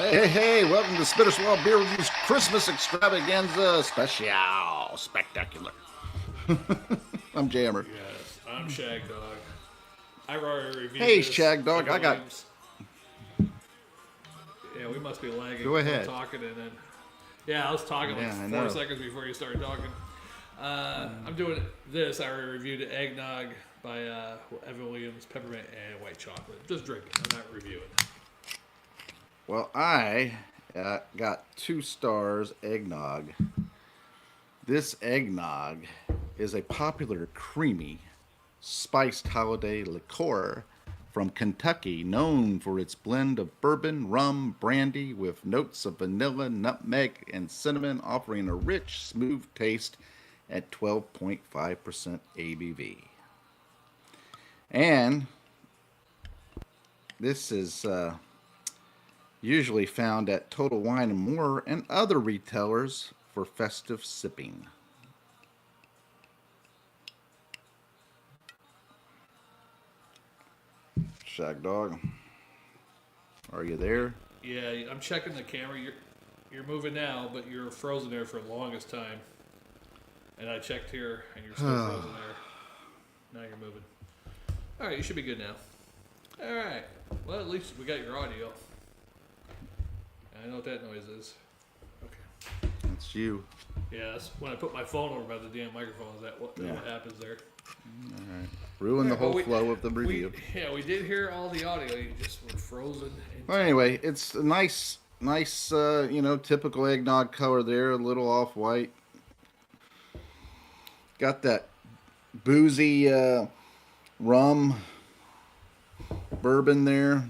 Hey, welcome to Spitter Swell Beer Review's Christmas Extravaganza Special Spectacular. I'm Jammer. Yes, I'm Shagdog. I already reviewed Hey, this. Shagdog, I got... Willliams. Yeah, we must be lagging. Go ahead. I'm talking and then... Yeah, I was talking Yeah, I like know. 4 seconds before you started talking. I'm doing this. I already reviewed Eggnog by Evan Willliams, Peppermint, and White Chocolate. Just drinking. I'm not reviewing. Well, I got Two Stars Eggnog. This eggnog is a popular creamy, spiced holiday liqueur from Kentucky, known for its blend of bourbon, rum, brandy with notes of vanilla, nutmeg, and cinnamon, offering a rich, smooth taste at 12.5% ABV. And this is usually found at Total Wine & More and other retailers for festive sipping. Shagdog, are you there? Yeah, I'm checking the camera. You're moving now, but you're frozen there for the longest time. And I checked here, and you're still frozen there. Now you're moving. All right, you should be good now. All right. Well, at least we got your audio. I know what that noise is. Okay. It's you. Yeah, that's when I put my phone over by the damn microphone. Is that what happens there? All right. Ruin the whole flow of the review. We did hear all the audio. You just were frozen. Well, anyway, it's a nice, typical eggnog color there, a little off-white. Got that boozy rum, bourbon there.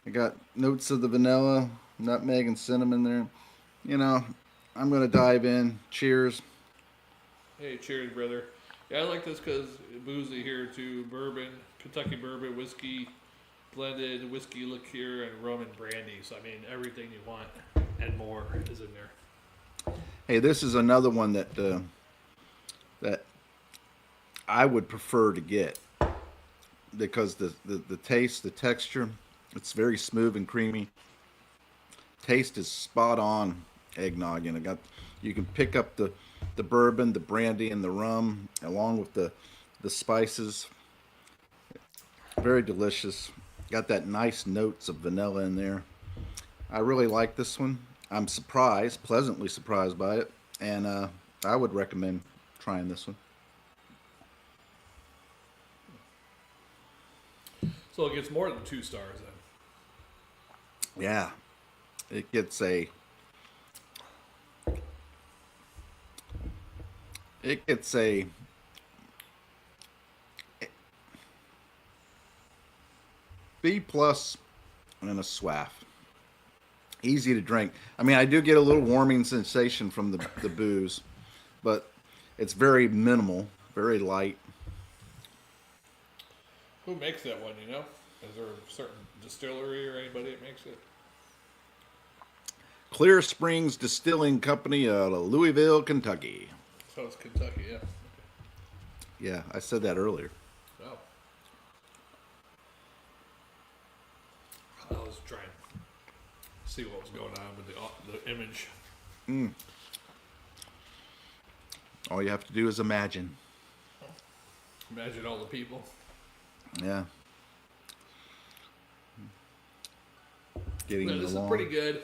I got notes of the vanilla, nutmeg, and cinnamon there. You know, I'm going to dive in. Cheers. Hey, cheers, brother. Yeah, I like this because boozy here too. Bourbon, Kentucky bourbon, whiskey, blended whiskey liqueur, and rum and brandy. So, I mean, everything you want and more is in there. Hey, this is another one that that I would prefer to get because the taste, the texture, it's very smooth and creamy. Taste is spot on eggnog, and you can pick up the bourbon, the brandy, and the rum along with the spices. Very delicious. Got that nice notes of vanilla in there. I really like this one. I'm pleasantly surprised by it, and I would recommend trying this one. So it gets more than 2 stars then. Yeah, it gets a B plus and a swaff. Easy to drink. I mean, I do get a little warming sensation from the booze, but it's very minimal, very light. Who makes that one, you know? Is there a certain distillery or anybody that makes it? Clear Springs Distilling Company out of Louisville, Kentucky. So it's Kentucky, yeah. Okay. Yeah, I said that earlier. Oh. I was trying to see what was going on with the image. All you have to do is imagine. Imagine all the people. Yeah. Getting This along. is pretty good.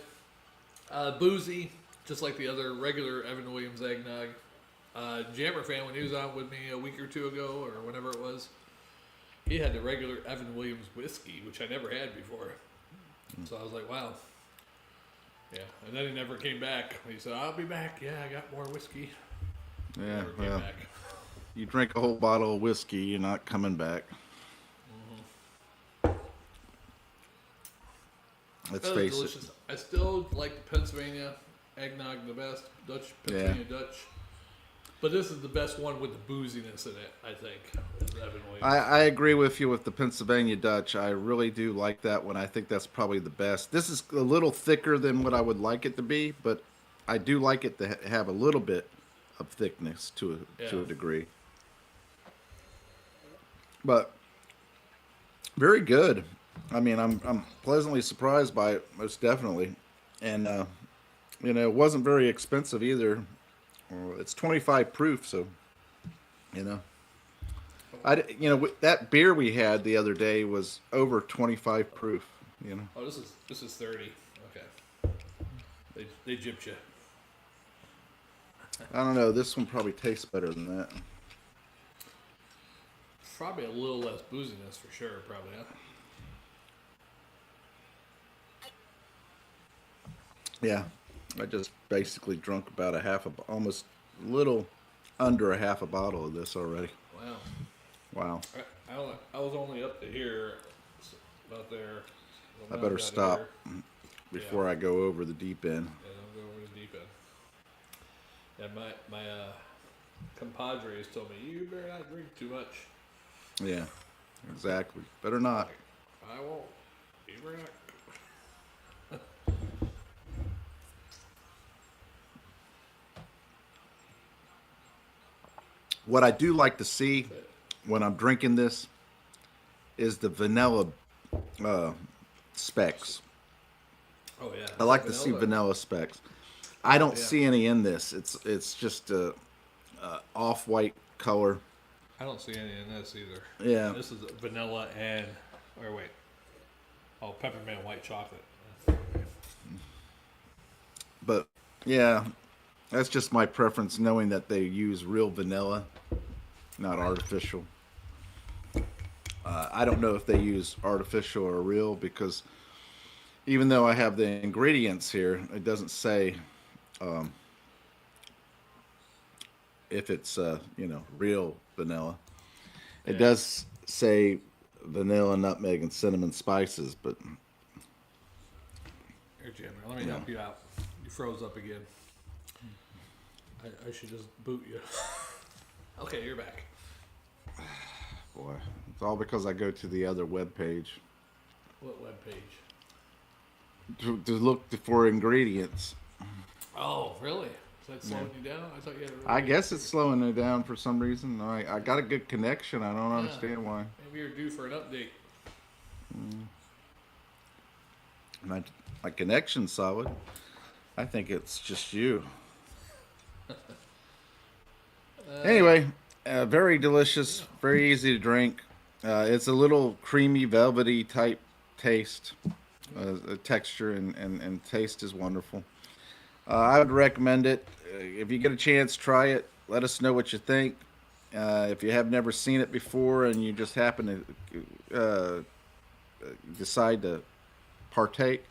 Boozy, just like the other regular Evan Willliams eggnog. Jammer fan, when he was on with me a week or two ago, or whenever it was, he had the regular Evan Willliams whiskey, which I never had before. So I was like, wow. Yeah, and then he never came back. He said, I'll be back. Yeah, I got more whiskey. Yeah, Never came well, back. you drink a whole bottle of whiskey, you're not coming back. Let's That was face delicious. it. I still like the Pennsylvania eggnog the best, Pennsylvania Dutch. But this is the best one with the booziness in it, I think. Evan Willliams. I agree with you with the Pennsylvania Dutch. I really do like that one. I think that's probably the best. This is a little thicker than what I would like it to be, but I do like it to have a little bit of thickness to a degree. But very good. I mean, I'm pleasantly surprised by it, most definitely, and it wasn't very expensive either. It's 25 proof, so you know, that beer we had the other day was over 25 proof. You know, Oh, this is 30. Okay. They gypped you. I don't know. This one probably tastes better than that. Probably a little less booziness for sure. Probably. Huh? Yeah, I just basically drunk about almost a little under a half a bottle of this already. Wow. Wow. I was only up to here, about there. I better stop before I go over the deep end. Yeah, don't go over the deep end. Yeah, my compadres told me you better not drink too much. Yeah, exactly. Better not. I won't. You better not. What I do like to see when I'm drinking this is the vanilla specks. Oh yeah. I like to see vanilla specks. I don't Yeah. see any in this. It's just a off-white color. I don't see any in this either. Yeah. This is vanilla or wait. Oh, peppermint white chocolate. But yeah, that's just my preference, knowing that they use real vanilla, not artificial. I don't know if they use artificial or real, because even though I have the ingredients here, it doesn't say if it's real vanilla. It does say vanilla, nutmeg, and cinnamon spices, but Here, Jimmy, let me help you out. You froze up again. I should just boot you. Okay, you're back. boy, it's all because I go to the other web page What web page? to look for ingredients. Oh, really? Is that slowing you down? I thought you had a really I good guess it's slowing it down for some reason. I got a good connection. I don't understand why. Maybe you're due for an update. My connection's solid. I think it's just you. Anyway, very delicious, very easy to drink. It's a little creamy, velvety type taste. Texture and taste is wonderful. I would recommend it. If you get a chance, try it. Let us know what you think. If you have never seen it before and you just happen to decide to partake,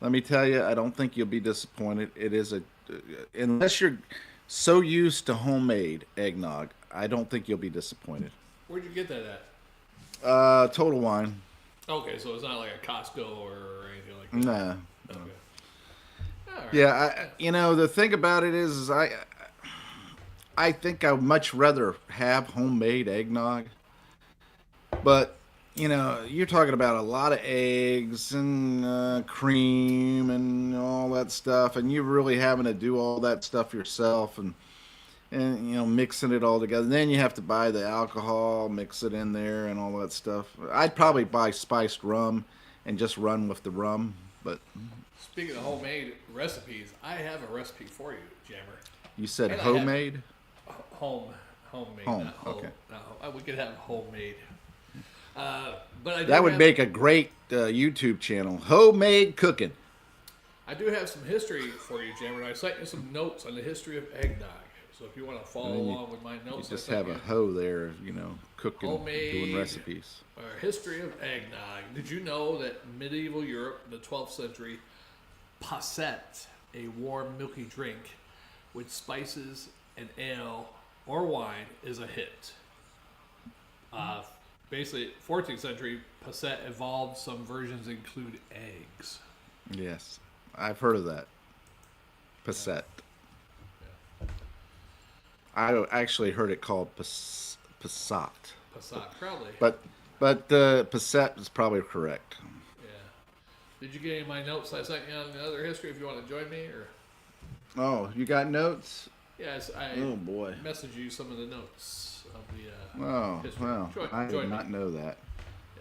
let me tell you, I don't think you'll be disappointed. It is unless you're so used to homemade eggnog, I don't think you'll be disappointed. Where'd you get that at? Total Wine. Okay, so it's not like a Costco or anything like that. Nah. Okay. All right. Yeah, the thing about it is I think I'd much rather have homemade eggnog. But, you're talking about a lot of eggs and cream and all that stuff, and you're really having to do all that stuff yourself and mixing it all together. And then you have to buy the alcohol, mix it in there and all that stuff. I'd probably buy spiced rum and just run with the rum, but Speaking of homemade recipes, I have a recipe for you, Jammer. you said And homemade? Homemade. Home, Not home. okay. No, we could have homemade. But I do That would have- make a great YouTube channel. Homemade cooking. I do have some history for you, Jammer. And I sent you some notes on the history of eggnog. So if you want to follow along with my You notes, just I sent have a you hoe there, cooking, Homemade. doing recipes. our history of eggnog. Did you know that medieval Europe, in the 12th century, posset, a warm, milky drink with spices and ale or wine, is a hit? Basically, 14th century, posset evolved. Some versions include eggs. Yes, I've heard of that. Passat. I actually heard it called Passat. Passat, probably. But Passat is probably correct. Yeah. Did you get any of my notes I sent you on the other history if you want to join me? Or Oh, you got notes? yes, I Oh boy. messaged you some of the notes of the Oh, history. well, I did join not me. know that.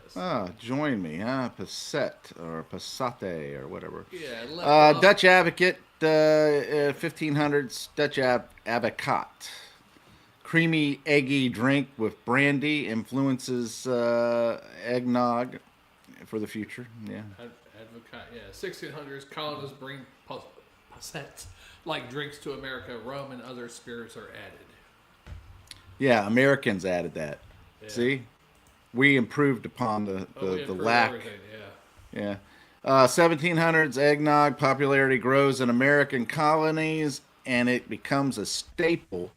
Yes. Join me, huh? Passette or Passate or whatever. Yeah, left off. Dutch Advocate, 1500s Dutch Avocate. Creamy, eggy drink with brandy influences eggnog for the future. Yeah. Advocate, yeah. 1600s, colonists bring passettes, like drinks to America. Rum and other spirits are added. Yeah, Americans added that. Yeah. See? We improved upon the lack. Everything, yeah. Yeah. 1700s eggnog popularity grows in American colonies, and it becomes a staple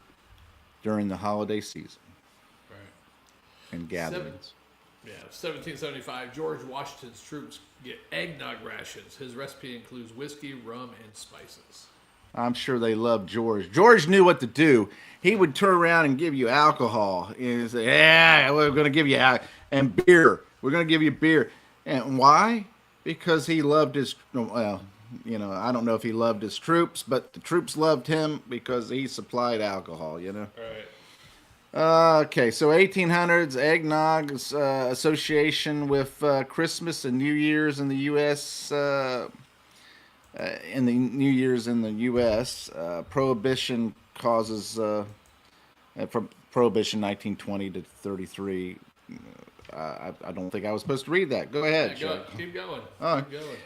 during the holiday season Right. and gatherings. 1775, George Washington's troops get eggnog rations. His recipe includes whiskey, rum, and spices. I'm sure they loved George. George knew what to do. He would turn around and give you alcohol. And say, yeah, we're going to give you and beer. We're going to give you beer. And why? Because he loved his, well, I don't know if he loved his troops, but the troops loved him because he supplied alcohol, Right. Okay, so 1800s eggnog's association with Christmas and New Year's in the U.S. Prohibition causes from Prohibition 1920 to 33. I don't think I was supposed to read that. Go ahead. Keep going. Keep going.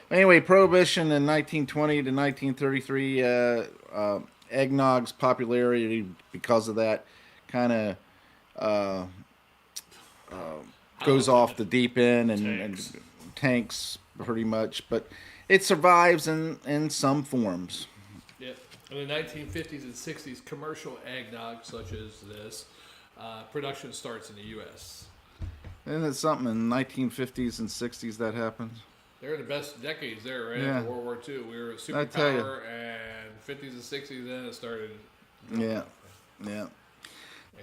Anyway, Prohibition in 1920 to 1933. Eggnog's popularity because of that kind of goes off the deep end and tanks pretty much, but it survives in some forms. Yep. In the 1950s and 60s, commercial eggnog, such as this, production starts in the U.S. Isn't it something in the 1950s and 60s that happened? They're the best decades there, right? Yeah. After World War II. We were a superpower, and 50s and 60s, then it started. Yeah.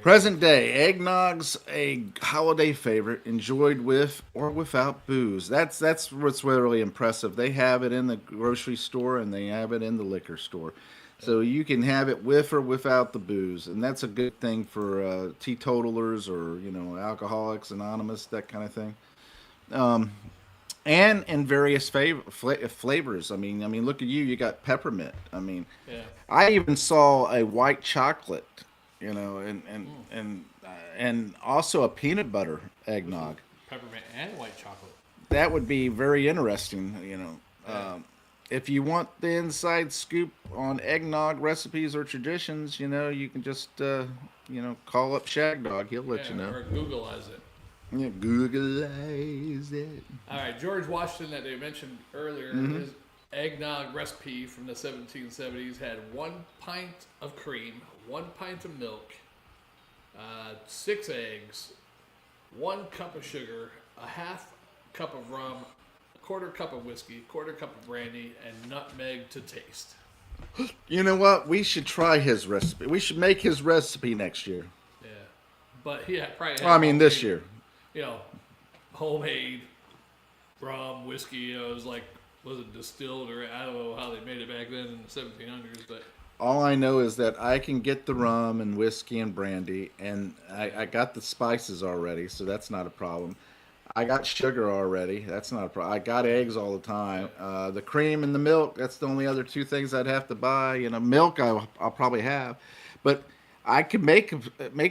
Present day, eggnog's a holiday favorite enjoyed with or without booze. That's what's really impressive. They have it in the grocery store and they have it in the liquor store. So you can have it with or without the booze, and that's a good thing for teetotalers or Alcoholics Anonymous, that kind of thing. And in various flavors. I mean, look at you. You got peppermint. I mean, Yeah. I even saw a white chocolate, and also a peanut butter eggnog. Peppermint and white chocolate. That would be very interesting. If you want the inside scoop on eggnog recipes or traditions, you can just call up Shagdog. He'll let you know. Or Googleize it. Yeah, Googleize it. All right, George Washington that they mentioned earlier, his eggnog recipe from the 1770s had 1 pint of cream, 1 pint of milk, 6 eggs, 1 cup of sugar, a half cup of rum, a quarter cup of whiskey, quarter cup of brandy, and nutmeg to taste. You know what? We should try his recipe. We should make his recipe next year. Yeah, but he probably. This year. Homemade rum, whiskey. It was it distilled or I don't know how they made it back then in the 1700s, but. All I know is that I can get the rum and whiskey and brandy, and I got the spices already, so that's not a problem. I got sugar already. That's not a problem. I got eggs all the time. The cream and the milk, that's the only other 2 things I'd have to buy. Milk I'll probably have. But I could make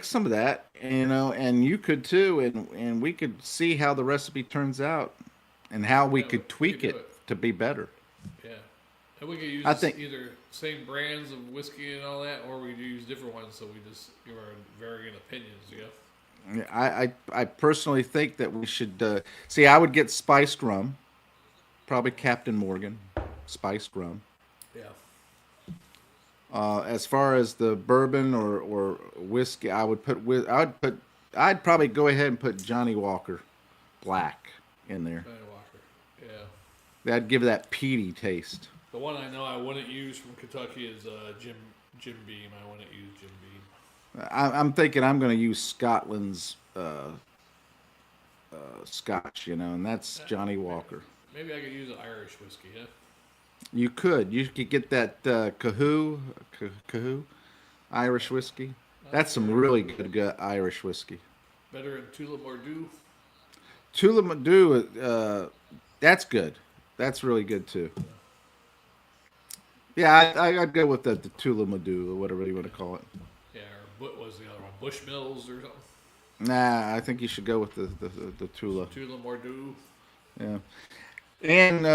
some of that, and you could too, and we could see how the recipe turns out and how we could tweak it to be better. Yeah. And we could use either same brands of whiskey and all that, or we could use different ones, so we just give our varying opinions, I personally think that we should see. I would get spiced rum, probably Captain Morgan, spiced rum. Yeah. As far as the bourbon or whiskey, I'd probably go ahead and put Johnny Walker Black in there. Johnny Walker. Yeah. That'd give that peaty taste. The one I know I wouldn't use from Kentucky is Jim Beam. I wouldn't use Jim Beam. I'm thinking I'm going to use Scotland's Scotch, and that's Johnny Walker. Maybe I could use an Irish whiskey, yeah? You could get that Cahoo Irish whiskey. That's some really good Irish whiskey. Better than Tullamore Dew? Tulamadu, that's good. That's really good too. Yeah, I'd go with the Tulamadu or whatever you want to call it. Yeah, or what was the other one? Bushmills or something? Nah, I think you should go with the Tula. Tulamordu. Yeah. And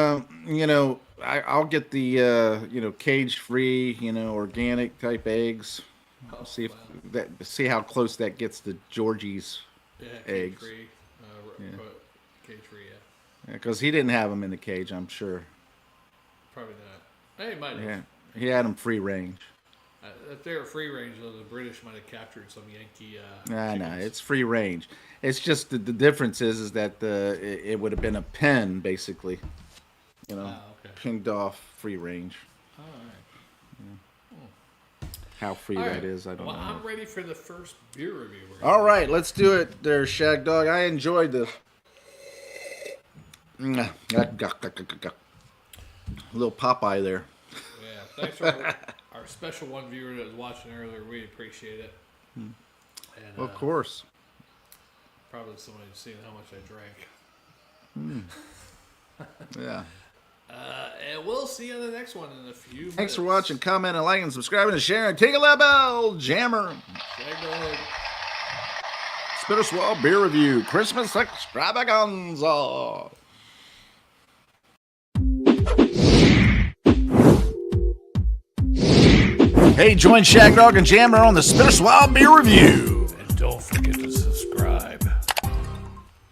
I'll get the cage-free, organic type eggs. Oh, See if wow. see how close that gets to Georgie's Yeah, eggs. cage-free. Yeah. Cage-free, yeah. Because he didn't have them in the cage, I'm sure. Probably not. Hey, might have. Yeah, he had them free range. If they were free range, though, the British might have captured some Yankee. Nah, chickens. it's free range. It's just the difference is that it would have been a pen basically, Okay. pinged off free range. All right. How free All that right. is, I don't know. I'm ready for the first beer review. All right, let's do it there, Shagdog. I enjoyed this. Little Popeye there. Yeah, thanks for our special one viewer that was watching earlier. We appreciate it. And, Of course. Probably somebody seeing how much I drank. Yeah. And we'll see you on the next one in a few minutes. Thanks for watching, commenting, liking, subscribing, and sharing. Take a lap bell, Jammer. Shagdog. Spitter Swell Beer Review, Christmas Extravaganza. Hey, join Shagdog and Jammer on the Spitter Swell Beer Review. And don't forget to